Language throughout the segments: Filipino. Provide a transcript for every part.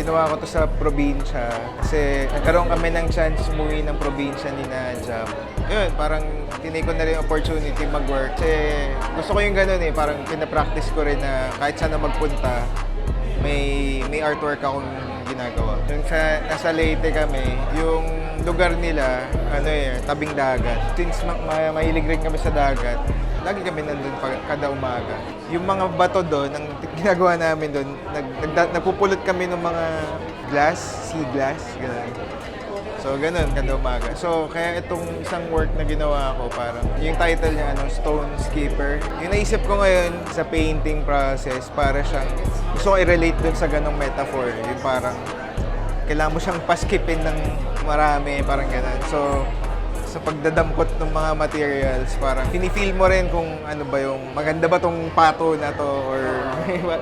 ginawa ko to sa probinsya kasi nagkaroon kami ng chance umuwi ng probinsya ni na Jam. Yun, parang tinake ko na rin yung opportunity mag-work. Kasi gusto ko yung ganun eh, parang pinapractice ko rin na kahit saan na magpunta, may artwork akong ginagawa. Yung nasa Leyte kami, yung lugar nila, tabing dagat. Since mahilig rin kami sa dagat, lagi kami nandun kada umaga. Yung mga bato doon, ang ginagawa namin doon, nagpupulot kami ng mga glass, sea glass, gano'n. So, ganun, kada umaga. So, kaya itong isang work na ginawa ko, parang, yung title niya, Stone Skipper. Yung naisip ko ngayon sa painting process, para siyang, gusto ko i-relate dun sa ganong metaphor. Yung parang, kailangan mo siyang paskipin ng marami, parang gano'n. So, sa pagdadampot ng mga materials, parang pinifeel mo rin kung ano ba yung, maganda ba tong pato na to, or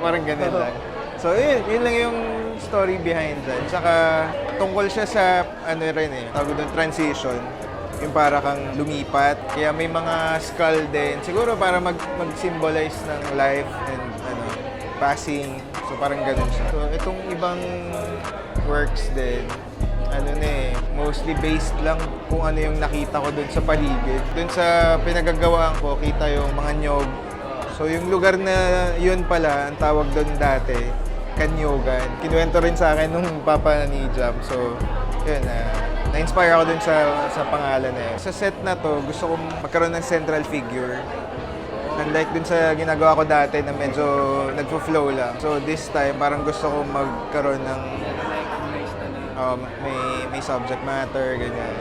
parang gano'n lang. So, yun lang yung story behind that. Tsaka, tungkol siya sa, tawag doon, transition. Yung para kang lumipat. Kaya may mga skull din. Siguro para mag-symbolize ng life and, passing. So, parang ganun siya. So, itong ibang works din, mostly based lang kung ano yung nakita ko dun sa paligid. Dun sa pinagagawaan ko, kita yung mga nyog. So, yung lugar na yun pala, ang tawag dun dati, Kanyogan. Kinuwento rin sa akin nung papa ni Jam. So, yun, na-inspire ako dun sa pangalan na yun. Sa set na to, gusto kong magkaroon ng central figure. Unlike dun sa ginagawa ko dati na medyo nagpo-flow lang. So, this time, parang gusto kong magkaroon ng may subject matter, ganyan.